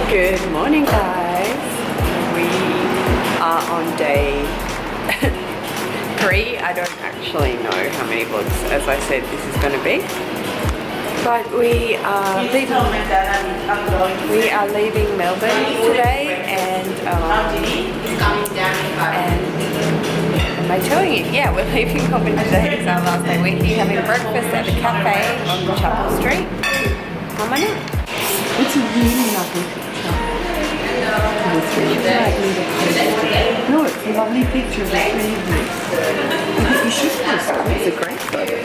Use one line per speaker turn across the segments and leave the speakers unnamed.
Good morning, guys. We are on day 3. I don't actually know how many vlogs, as I said, this is going to be. But we are leaving Melbourne today, and am I telling you? Yeah, we're leaving Melbourne today. It's our last day. We're here having breakfast at the cafe on Chapel Street. Come on in. It's a really lovely picture. It's really lovely. No, it's a lovely picture. It's really nice. You should post it. It's a great photo.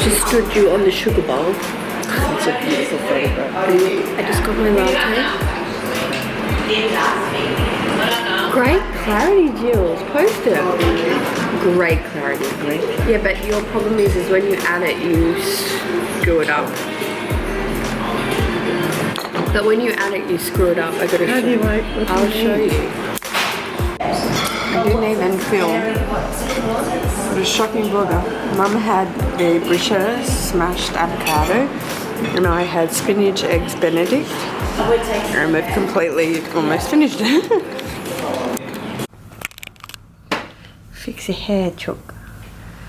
Just stood you on the sugar bowl. It's a beautiful photograph. I just got my latte. Great clarity, Jules. Post it. Great clarity, right? Yeah, but your problem is when you add it, you screw it up. But when you add it, you screw it up. I gotta show you. I'll show you. I didn't even film. What a shocking vlogger. Mum had the bruschetta smashed avocado, and I had spinach eggs Benedict. And we've completely almost finished it. Fix your hair, Chook.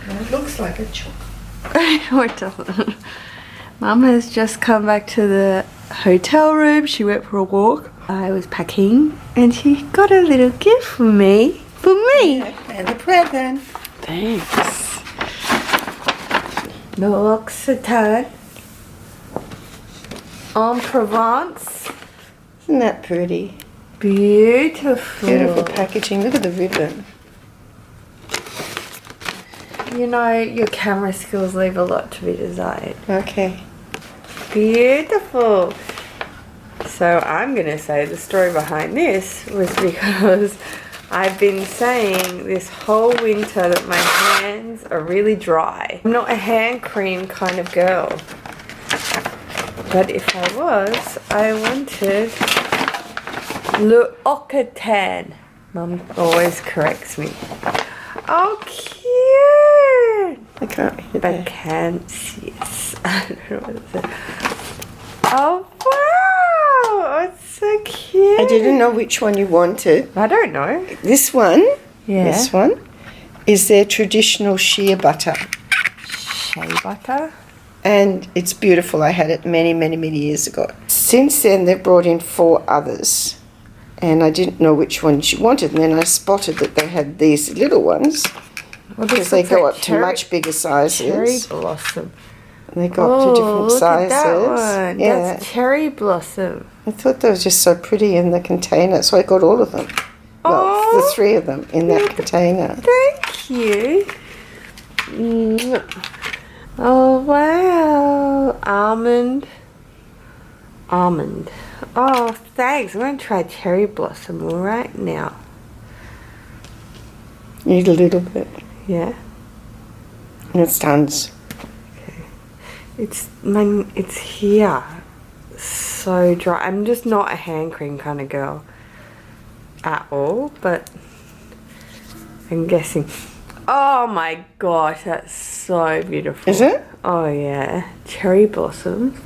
It looks like a chook.
No, it doesn't. Mum has just come back to the hotel room. She went for a walk. I was packing and she got a little gift for me. For me!
And a present.
Thanks. L'Occitane en Provence.
Isn't that pretty?
Beautiful.
Beautiful packaging. Look at the ribbon.
You know, your camera skills leave a lot to be desired.
Okay.
Beautiful. So I'm going to say the story behind this was because I've been saying this whole winter that my hands are really dry. I'm not a hand cream kind of girl. But if I was, I wanted L'Occitane. Mum always corrects me. Oh, cute!
I can't hear
I
that.
can't see it. I don't know what it says. Oh, wow! It's so cute.
I didn't know which one you wanted.
I don't know.
This one,
Yeah.
this one, is their traditional shea butter.
Shea butter?
And it's beautiful. I had it many, many, many years ago. Since then, they've brought in 4 others. And I didn't know which one she wanted. And then I spotted that they had these little ones.
Well,
Because they go up to much bigger sizes.
Cherry blossom.
They go up to different
look
sizes.
At that one.
Yeah.
That's cherry blossom.
I thought they were just so pretty in the container, so I got all of them. Well, the 3 of them in that container.
Thank you. Oh, wow. Almond. Oh, thanks. I'm going to try cherry blossom right now.
Need a little bit.
Yeah.
And it's tons.
Okay. It's here. So dry. I'm just not a hand cream kind of girl at all, but I'm guessing. Oh my gosh, that's so beautiful.
Is it?
Oh yeah. Cherry blossoms.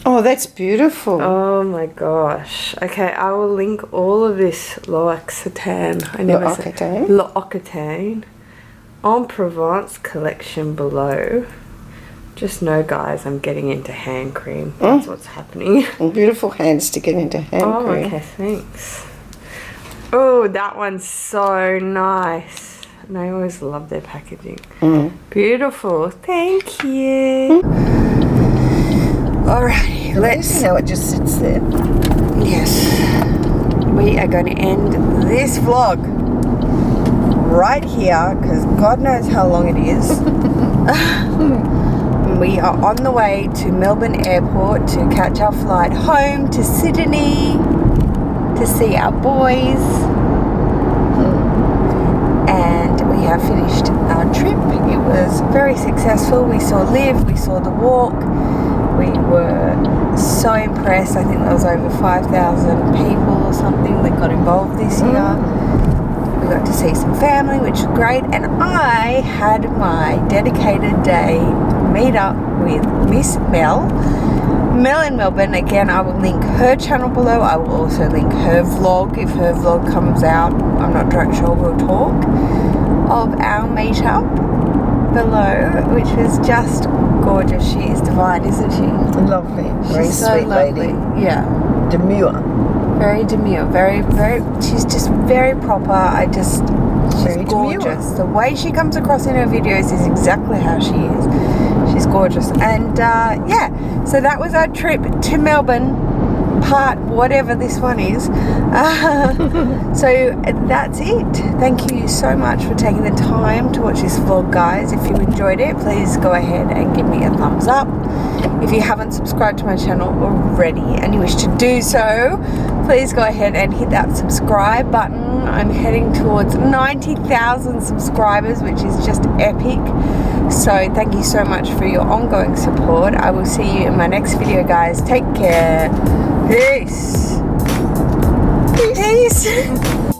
Oh, that's beautiful.
Oh my gosh. Okay, I will link all of this L'Occitane. L'Occitane en Provence collection below. Just know, guys, I'm getting into hand cream. That's what's happening.
And beautiful hands to get into hand cream.
Okay, thanks. Oh, that one's so nice. And I always love their packaging. Beautiful. Thank you. Alright, let's...
know it just sits there.
Yes. We are going to end this vlog right here because God knows how long it is. We are on the way to Melbourne Airport to catch our flight home to Sydney to see our boys. And we have finished our trip. It was very successful. We saw Liv, we saw the walk. We were so impressed. I think there was over 5,000 people or something that got involved this year. We we got to see some family, which was great, and I had my dedicated day meet up with Miss Mel in Melbourne. Again, I will link her channel below. I will also link her vlog if her vlog comes out. I'm not sure we'll talk of our meetup below, which was just gorgeous. She is divine, isn't she?
Lovely. Very
She's so
sweet
lovely.
lady.
Yeah.
Demure.
Very demure. Very, she's just very proper. She's
Very
gorgeous.
demure.
The way she comes across in her videos is exactly how she is. She's gorgeous. And yeah, so that was our trip to Melbourne, part whatever this one is. So that's it. Thank you so much for taking the time to watch this vlog, guys. If you enjoyed it, please go ahead and give me a thumbs up. If you haven't subscribed to my channel already and you wish to do so, please go ahead and hit that subscribe button. I'm heading towards 90,000 subscribers, which is just epic. So thank you so much for your ongoing support. I will see you in my next video, guys. Take care. Peace. Peace.